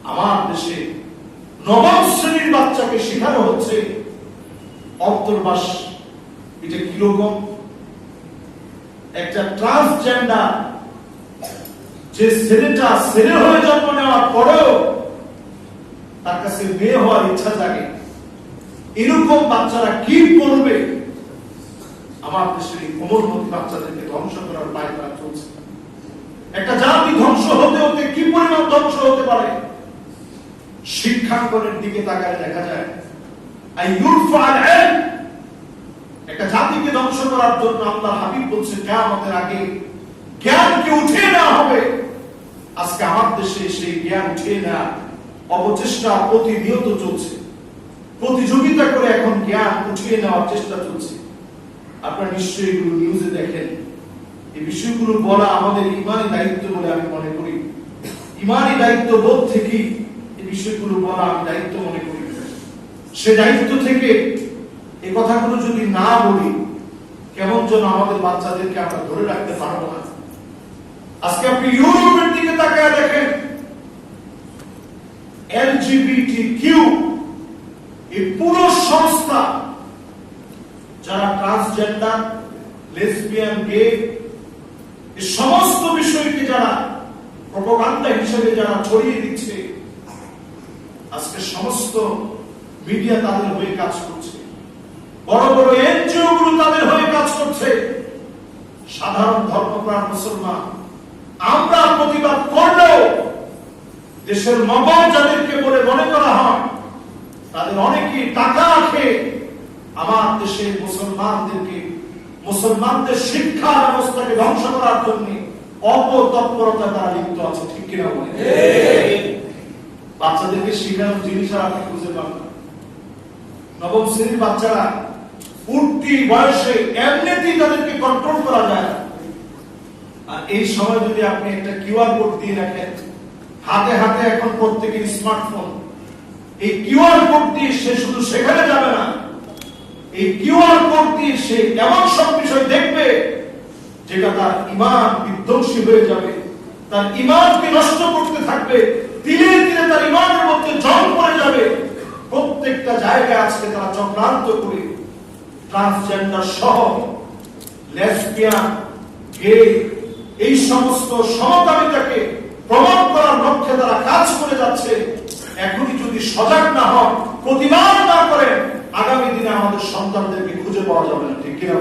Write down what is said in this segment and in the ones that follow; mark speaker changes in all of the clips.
Speaker 1: আমার দেশে নবম শ্রেণীর বাচ্চাকে শেখানো হচ্ছে অন্তর্বাস। এটা কিরকম? একটা ট্রান্সজেন্ডার যে ছেলেটা ছেলে হয়ে জন্ম নেওয়ার পরেও তার কাছে মেয়ে হওয়ার ইচ্ছা জাগে, এরকম বাচ্চারা কি করবে? আমার দেশের এই কোমলমতি বাচ্চাদেরকে ধ্বংস করার পায়তারা চলছে। একটা জাতি ধ্বংস হতে হতে কি পরিমাণ ধ্বংস হতে পারে? শিক্ষাঙ্গনের দিকে তাকালে দেখা যায় একটা জাতিকে ধ্বংস করার জন্য আল্লাহ হাবিব বলছে কিয়ামতের আগে জ্ঞানকে উঠিয়ে নেওয়া হবে। আজকে আমার দেশে সেই জ্ঞান উঠিয়ে নেওয়া অপচেষ্টা প্রতিনিয়ত চলছে। প্রতিযোগিতা করে এখন জ্ঞান উঠিয়ে নেওয়ার চেষ্টা চলছে। আপনারা নিশ্চয়ই এগুলো নিউজে দেখেন। এই বিষয়গুলো বলা আমাদের ইমানি দায়িত্ব বলে আমি মনে করি। ইমানি দায়িত্ব বোধ থেকে এই বিষয়গুলো বলা আমি দায়িত্ব মনে করি। সে দায়িত্ব থেকে এই কথাগুলো যদি না বলি, কেমন যেন আমাদের বাচ্চাদেরকে আমরা ধরে রাখতে পারবো না। আজকে আপনি ইউরোপের দিকে তাকায় দেখেন, LGBTQ এই পুরো সংস্থা, যারা ট্রান্সজেন্ডার, লেসবিয়ান, গে, এই সমস্ত বিষয়কে যারা প্রোপাগান্ডা হিসেবে যারা ছড়িয়ে দিচ্ছে, আজকে সমস্ত মিডিয়া তাদের হয়ে কাজ করছে, বড় বড় এনজিও গুলো তাদের হয়ে কাজ করছে। সাধারণ ধর্মপ্রাণ মুসলমান আমরা প্রতিবাদ করলেও দেশের নবাব যাদেরকে বলে মনে করা হয়, তাদের অনেকেই টাকা খেয়ে আমার দেশের মুসলমানদেরকে, মুসলমানদের শিক্ষা ব্যবস্থাকে ধ্বংস করার জন্য অপতৎপরতা তারা লিপ্ত আছে। ঠিক কিনা বলে? বাচ্চাদেরকে শিখানোর জিনিস আর আপনি খুঁজে পান না। নবম শ্রেণীর বাচ্চারা উঠতি বয়সে এমনিতেই তাদেরকে কন্ট্রোল করা যায়। আর এই সময় যদি আপনি একটা কিউআর কোড দিয়ে রাখেন, হাতে হাতে এখন প্রত্যেকের স্মার্টফোন, এই কিউআর কোড দিয়ে সে শুধু সেখানে যাবে না, এই কিউআর কোড দিয়ে সে এমন সব বিষয় দেখবে যেটা তার ঈমান বিধ্বংসী হয়ে যাবে, তার ঈমানকে নষ্ট করতে থাকবে। ধীরে ধীরে তার ঈমানের মধ্যে জং পড়ে যাবে। প্রত্যেকটা জায়গায় আজকে তারা চক্রান্ত করে ট্রান্সজেন্ডার সহ লেসবিয়ান, গে, এই সমস্ত সমকামিতাকে প্রমাণ করার লক্ষ্যে তারা কাজ করে যাচ্ছে। এখনই যদি সজাগ না হন, প্রতিবাদ না করেন, আগামী দিনে আমাদের সন্তানদেরকে খুঁজে পাওয়া যাবে না। ঠিক কিনা?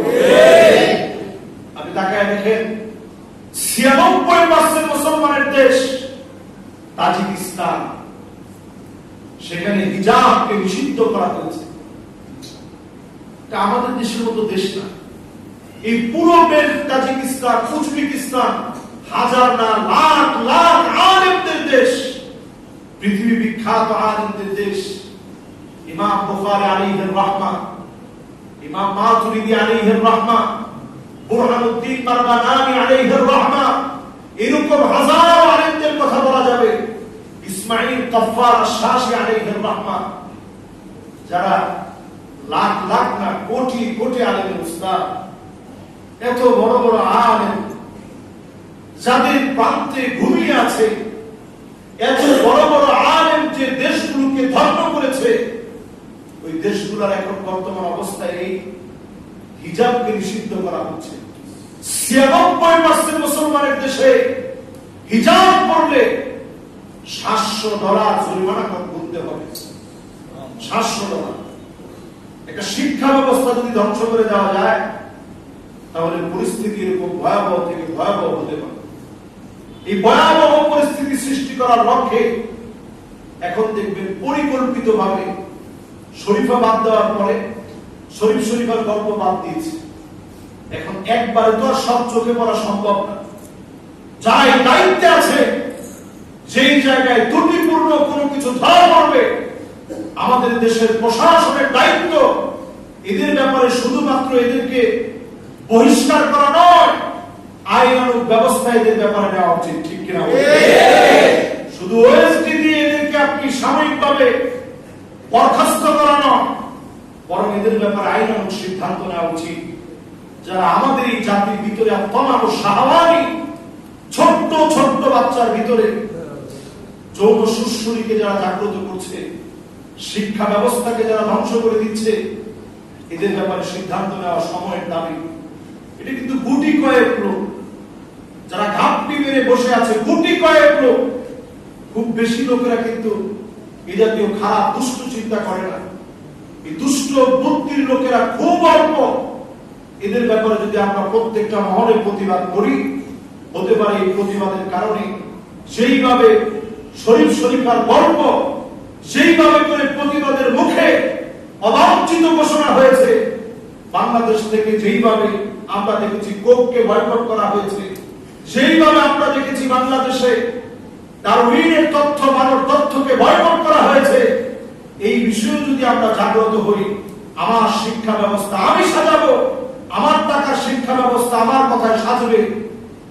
Speaker 1: আপনি তাকায় দেখেন, 96% মুসলমানের দেশ তাজিকিস্তান, সেখানে হিজাবকে নিষিদ্ধ করা হয়েছে। এটা আমাদের দেশের মতো দেশ না। এই পুরো তাজিকিস্তান, উজবেকিস্তান হাজার না লাখ লাখ আলেমদের দেশ, পৃথিবী বিখ্যাত আলেমদের দেশ। ইমাম বুখারী আলাইহির রাহমাহ, ইমাম মাতুরিদি আলাইহির রাহমাহ, বুরহানুদ্দিন বারবানানি আলাইহির রাহমাহ, এরকম হাজারো আলেমদের কথা বলা যাবে। ইসমাইল কাফফার আশ-শাশি আলাইহির রাহমাহ, যারা লাখ লাখ না কোটি কোটি আলেমের উস্তাদ, এত বড় বড় আলেম যাদের প্রান্তে ঘুমিয়ে আছে, এত বড় বড় আলেম যে দেশগুলোকে ধন্য করেছে, ওই দেশগুলোর এখন বর্তমান অবস্থায় এই হিজাবকে নিষিদ্ধ করা হচ্ছে। 96% মুসলমানের দেশে হিজাব পরলে $700 জরিমানা গুনতে হবে। $700। একটা শিক্ষা ব্যবস্থা যদি ধ্বংস করে দেওয়া যায়, তাহলে পরিস্থিতি এরকম ভয়াবহ থেকে ভয়াবহ হতে পারে। এই ভয়াবহ পরিস্থিতি সৃষ্টি করার লক্ষ্যে এখন দেখবেন পরিকল্পিতভাবে শরীফা বাদ দেওয়ার পরে শরীফার গল্প বাদ দিয়েছে। এখন একবারে তো আর সব চোখে পড়া সম্ভব না। যাই দায়িত্বে আছে, যেই জায়গায় ত্রুটিপূর্ণ কোনো কিছু ধরা পড়বে, আমাদের দেশের প্রশাসনের দায়িত্ব এদের ব্যাপারে শুধুমাত্র এদেরকে বহিষ্কার করা নয়, আইনানুগ ব্যবস্থা এদের ব্যাপারে নেওয়া উচিত। ঠিক কিনা? শুধু ওএসডি দিয়ে এদেরকে আপনি সাময়িকভাবে বরখাস্ত করা নয়, বরং এদের ব্যাপারে আইনানুগ সিদ্ধান্ত নেওয়া উচিত। যারা আমাদের এই জাতির ভিতরে তমাম শাহওয়ানি ছোট্ট ছোট্ট বাচ্চার ভিতরে যৌন সুশ্রুতিকে যারা জাগ্রত করছে, শিক্ষা ব্যবস্থাকে যারা ধ্বংস করে দিচ্ছে, এদের ব্যাপারে সিদ্ধান্ত নেওয়া সময়ের দাবি। এটা কিন্তু গুটি কয়েক লোক যারা ঘাপটি মেরে বসে আছে, গুটি কয়েক লোক। খুব বেশি লোকেরা কিন্তু এই জাতীয় খারাপ দুষ্ট চিন্তা করে না। এই দুষ্ট বুদ্ধির লোকেরা খুব অল্প। এদের ব্যাপারে যদি আমরা প্রত্যেকটা মহলে প্রতিবাদ করি, হতে পারে এই প্রতিবাদের কারণে সেইভাবে শরীফ শরীফার গল্প সেইভাবে করে প্রতিবাদের মুখে অবাঞ্ছিত ঘোষণা হয়েছে। বাংলাদেশ থেকে যেইভাবে আমরা দেখেছি কোককে বয়কট করা হয়েছে, সেইভাবে আমরা দেখেছি বাংলাদেশে ডারউইনের তথ্য মানব তথ্যকে বয়কট করা হয়েছে। এই বিষয়ে যদি আমরা জাগ্রত হই, আমার শিক্ষা ব্যবস্থা আমি সাজাবো, আমার টাকার শিক্ষা ব্যবস্থা আমার কথায় সাজবে।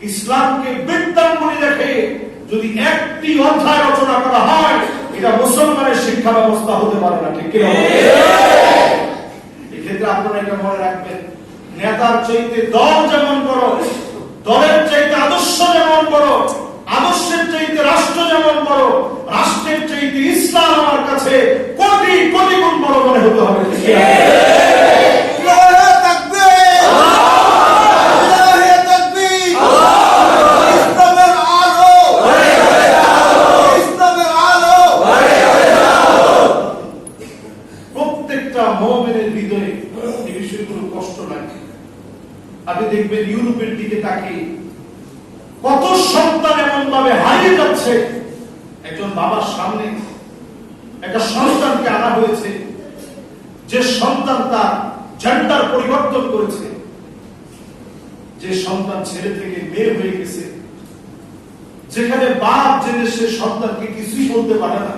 Speaker 1: ইসলামকে বিদ্যাঙ্গুলি রেখে যদি একটি অধ্যায় রচনা করা হয়, এটা মুসলমানের শিক্ষা ব্যবস্থা হতে পারে না। ঠিক কিনা? এক্ষেত্রে আপনারা এটা মনে রাখবেন, নেতার চাইতে দল যেমন বড়, দলের চাইতে আদর্শ যেমন বড়, আদর্শের চাইতে রাষ্ট্র যেমন বড়, রাষ্ট্রের চাইতে ইসলাম আমার কাছে কোটি কোটি গুণ বড় মনে হতে হবে। প্রত্যেকটা মুমিনের হৃদয়ে এই বিষয়গুলো কষ্ট লাগে। আপনি দেখবেন ইউরোপের দিকে তাকিয়ে কত সন্তান এমন ভাবে হারিয়ে যাচ্ছে। একজন বাবার সামনে একটা সন্তানকে আনা হয়েছে, যে সন্তান তার জেন্ডার পরিবর্তন করেছে, যে সন্তান ছেলে থেকে মেয়ে হয়ে গেছে, যেখানে বাপ যে দেশে সন্তানকে কিছুই বলতে পারে না,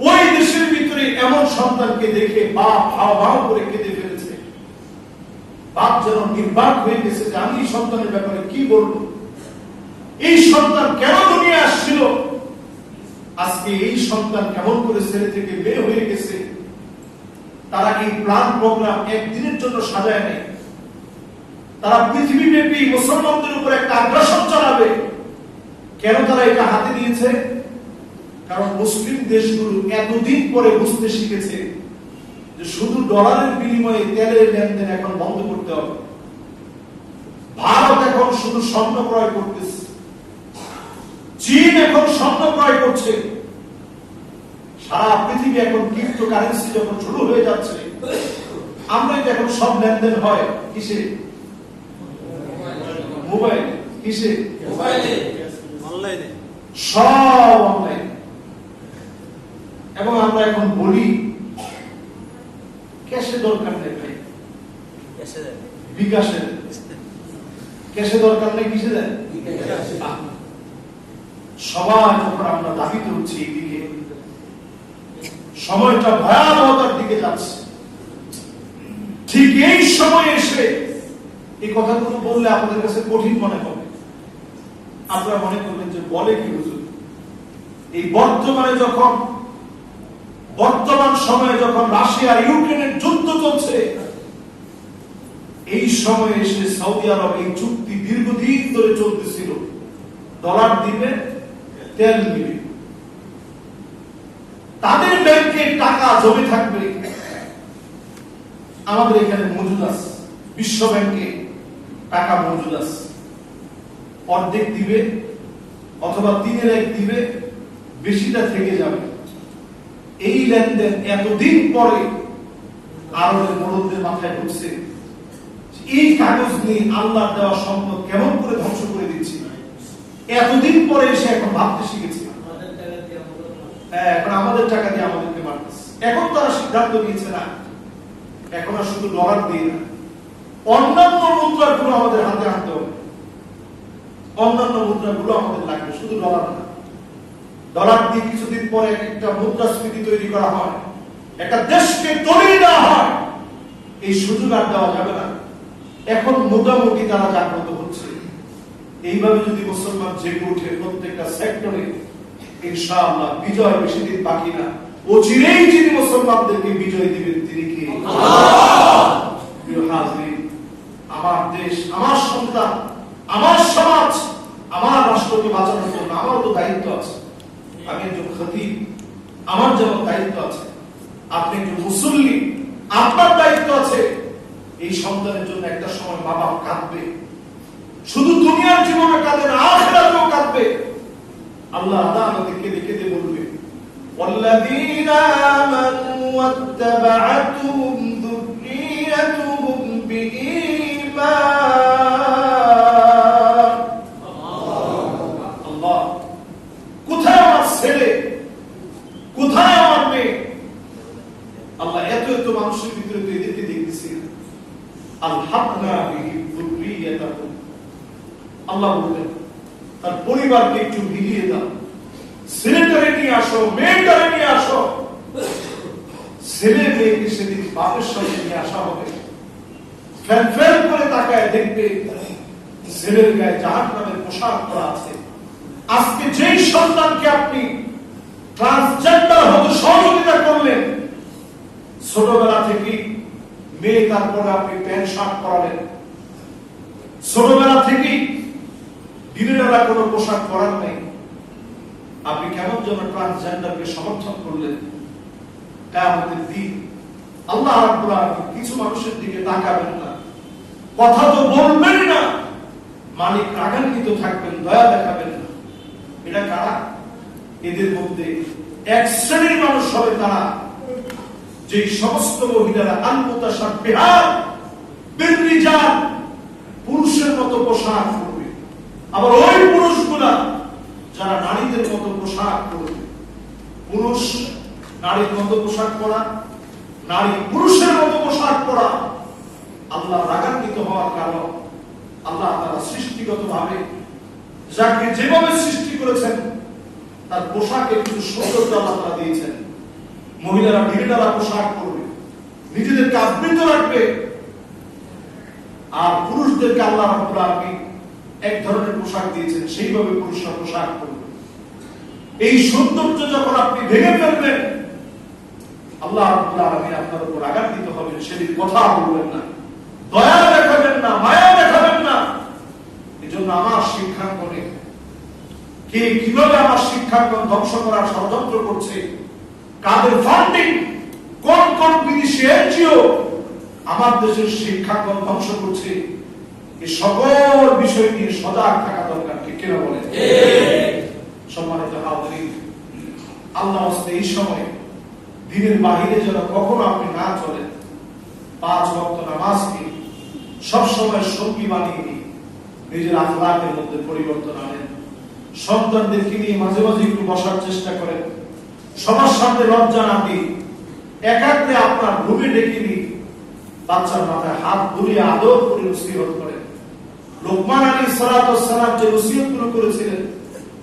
Speaker 1: ওই দেশের ভিতরে এমন সন্তানকে দেখে বাপ হাও হাও করে কেঁদে ফেলেছে। বাপ যেন নির্বাক হয়ে গেছে যে আমি সন্তানের ব্যাপারে কি বলবো। এই সন্তান কেন দুনিয়া আসছিল, আজকে এই সন্তান কেমন করে ছেলে থেকে মেয়ে হয়ে গেছে। তারা এই প্ল্যান প্রোগ্রাম একদিনের জন্য সাজায় নেই। তারা পৃথিবীব্যাপী মুসলমানদের উপর একটা আগ্রাসন চালাবে। কেন তারা এটা হাতে নিয়েছে? কারণ মুসলিম দেশগুলো এতদিন পরে বুঝতে শিখেছে যে শুধু ডলারের বিনিময়ে তেলের লেনদেন এখন বন্ধ করতে হবে। ভারত এখন শুধু স্বর্ণ ক্রয় করতেছে, চীন এখন স্বর্ণ ক্রয় করছে, সারা পৃথিবী এখন ক্রিপ্টোকারেন্সি যখন শুরু হয়ে যাচ্ছে, আমরা এখন সব লেনদেন হয় কিসে? মোবাইল। কিসে? মোবাইলে, অনলাইনে, সব অনলাইন। এবং আমরা এখন বলি ক্যাশে দরকার নেই ভাই, বিকাশে। ক্যাশে দরকার নেই, কিসে দেন? সবাই যখন আমরা দাবি করছি এইদিকে, সময়টা ভয়াবহতার দিকে যাচ্ছে। ঠিক এই সময় এসে এই কথাগুলো বললে আপনাদের কাছে কঠিন মনে হবে। আপনারা মনে করবেন যে বলে কি হুজুর। এই বর্তমান সময়ে যখন রাশিয়া ইউক্রেনের যুদ্ধ চলছে, এই সময়ে এসে সৌদি আরব এই চুক্তি দীর্ঘদিন ধরে চলতেছিল, ডলার দিবে, তেল দিবে, তাদের ব্যাংকে টাকা জমে থাকবে। আমাদের এখানে মজুদ আছে, বিশ্ব ব্যাংকে টাকা মজুদ আছে, অর্ধেক দিবে অথবা 3/1 দিবে, বেশিটা থেকে যাবে। এই লেনদেন এতদিন পরে আরবের মোড়লদের মাথায় ঢুকছে, এই কাগজ নিয়ে আল্লাহর দেওয়া সম্পদ কেমন করে ধ্বংস করে দিচ্ছি। এতদিন পরে এসে এখন ভাবতে শিখেছে, এখন আমাদের টাকা দিয়ে আমাদেরকে মারতেছে। এখন তারা সিদ্ধান্ত নিয়েছে না, এখন আর শুধু ডলার দিয়ে না, অন্যান্য মুদ্রাগুলো আমাদের হাতে আনতে হবে। অন্যান্য মুদ্রাগুলো আমাদের লাগবে, শুধু ডলার না। ডলার দিয়ে কিছুদিন পরে একটা মুদ্রাস্ফীতি তৈরি করা হয়, একটা দেশকে তৈরি দেওয়া হয়, এই সুযোগ আর দেওয়া যাবে না। এখন মোটামুটি তারা জাগ্রত হচ্ছে। এইভাবে যদি মুসলমান জেগে উঠে প্রত্যেকটা সেক্টরে, ইনশাআল্লাহ বিজয় বেশি দিন বাকি না। অচিরেই যিনি মুসলমানদেরকে বিজয় দিবেন তিনি কে? আল্লাহ। প্রিয় হাজরিন, আমার দেশ, আমার সন্তান, আমার সমাজ, আমার রাষ্ট্রকে বাঁচানোর জন্য আমারও তো দায়িত্ব আছে। আমি একজন খতিব, আমার যেমন দায়িত্ব আছে, আপনি একজন মুসল্লি, আপনার দায়িত্ব আছে। এই সন্তানের জন্য একটা সময় মা বাপ কাঁদবে, শুধু দুনিয়ার জীবনে কাঁদে না, আখিরাতেও কাঁদবে। আল্লাহ আদালতে কেঁদে কেঁদে বলবে, والذين آمنوا واتبعتهم ذريتهم بإيمان الله কোথায় আমার ছেলে, কোথায় আমার মেয়ে? আল্লাহ এত এত মানুষের ভিতরে তো এদেরকে দেখতেছি। আলহাকনা বিহিম যুররিয়াতাহুম, আল্লাহ বললেন তার পরিবারকে একটু মিলিয়ে দাও, ছেলেটারে নিয়ে আসো, মেয়েটারে নিয়ে আসো। ছেলে মেয়েকে সেদিন বাপের সঙ্গে নিয়ে আসা হবে, ফেল ফেল করে তাকায় দেখবে ছেলের গায়ে জাহান্নামের পোশাক পরা আছে। আজকে যেই সন্তানকে আপনি ট্রান্সজেন্ডার হতে সহযোগিতা করলেন, ছোটবেলা থেকে মেয়ে, তারপরে আপনি প্যান্ট শার্ট পরালেন, ছোটবেলা থেকে দিনের বেলা কোনো পোশাক পরার নেই, আপনি কেমন যেন ট্রান্সজেন্ডারকে সমর্থন করলেন। কিয়ামতের দিন আল্লাহ রাব্বুল আলামিন কিছু মানুষের দিকে তাকাবেন না, কথা তো বলবেন না, মালিক রাগান্বিত থাকবেন, দয়া দেখাবেন না। এটা কারা? এদের মধ্যে এক শ্রেণীর মানুষ হবে তারা, যে সমস্ত মহিলারা আল-মুতাশাব্বিহাত বির-রিজাল, পুরুষের মতো পোশাক পরবে, আবার ওই পুরুষগুলা যারা নারীদের মতো পোশাক পরবে। পুরুষ নারীর মতো পোশাক পরা, নারী পুরুষের মতো পোশাক পরা আল্লাহ রাগান্বিত হওয়ার কারণ। আল্লাহ তাআলা সৃষ্টিগতভাবে যাকে যেভাবে সৃষ্টি করেছেন তার পোশাকে কিছু সৌন্দর্য আল্লাহ তাআলা দিয়েছেন। মহিলারা ঢিলেঢালা পোশাক পরবে, নিজেদেরকে আবৃত রাখবে, আর পুরুষদেরকে আল্লাহ রাব্বুল আলামিন এক ধরনের পোশাক দিয়েছেন, সেইভাবে পুরুষরা পোশাক পরবে। এই সৌন্দর্য যখন আপনি ভেঙে ফেলবেন, আল্লাহ রাব্বুল আলামিন আপনার উপর রাগান্বিত হবেন, সেদিন কথা বলবেন না, দয়া দেখাবেন না, মায়া দেখাবেন না। এজন্য আমার শিক্ষাঙ্গনে কে কিভাবে আমার শিক্ষাঙ্গন ধ্বংস করার ষড়যন্ত্র করছে, কাদের ফান্ডিং, কোন কোন বিদেশি এনজিও আমার দেশের শিক্ষাঙ্গন ধ্বংস করছে, এই সকল বিষয় নিয়ে সজাগ থাকা দরকার। ঠিক কিনা বলেন? সম্মানিত হাজিরিন, আল্লাহ ওয়াস্তে এই সময় দিনের বাহিরে যেন কখনো আপনি না চলেন। 5 ওয়াক্ত নামাজকে সব সময় সঙ্গী বানিয়ে নিয়ে নিজের আখলাকের মধ্যে পরিবর্তন আনেন। সন্তানদেরকে নিয়ে মাঝে মাঝে একটু বসার চেষ্টা করেন, সবার সামনে লজ্জা না দিয়ে একাগ্রে আপনার রুমে ডেকে নিয়ে বাচ্চার মাথায় হাত বুলিয়ে আদর করে নসিহত করেন। লোকমান আলাইহিস সালাতু ওয়াস সালাম যে নসিহতগুলো করেছিলেন,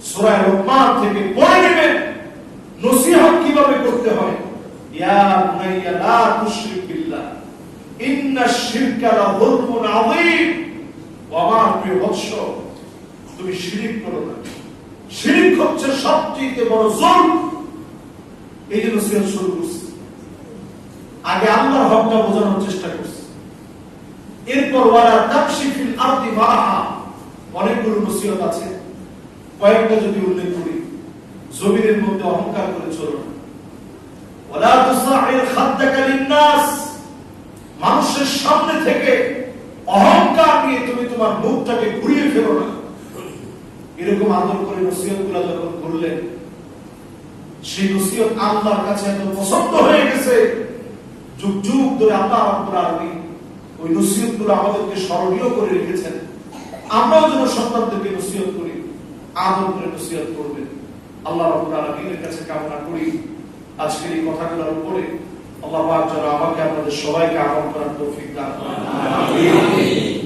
Speaker 1: সূরা লোকমান থেকে পড়ে নেবেন নসিহত কিভাবে করতে হয়। ইয়া বুনাইয়া লা তুশরিক বিল্লাহ ইন্নাশ শিরকা লাযুলমুন আযীম। ও আমার প্রিয় বৎস, তুমি শিরক করো না, শিরক হচ্ছে সবচেয়ে বড় জুলম। এই যে নসিহত শুরু করছে, আগে আল্লাহর হকটা বোঝানোর চেষ্টা করছে, এরপর ওয়ালা তামশি ফিল আরদি মারাহা, অনেকগুলো নসিহত আছে, কয়েকটা যদি উল্লেখ করি। জমিনের মধ্যে অহংকার করে চলো না। ওয়ালা তুসাইর খাদ্দাকা লিন-নাস, মানুষের সামনে থেকে অহংকার নিয়ে তুমি তোমার মুখটাকে ঘুরিয়ে ফেলো না। এরকম আদর করে নসিহতগুলো যখন করলেন, সেই নসিহত আল্লাহর কাছে এত পছন্দ হয়ে গেছে, যুগ যুগ ধরে আল্লাহ রাব্বুল আলামিন ওই নসিহতগুলো আমাদেরকে স্মরণীয় করে রেখেছেন। আমরাও যেন সন্তানদেরকে নসিহত করি, আদর করে নসিহত করবেন। আল্লাহ রাব্বুল আলামিনের কাছে কামনা করি আজকের এই কথাগুলোর উপরে আল্লাহ পাক যেন আমাকে আপনাদের সবাইকে আমল করার তৌফিক দান করেন। আমিন।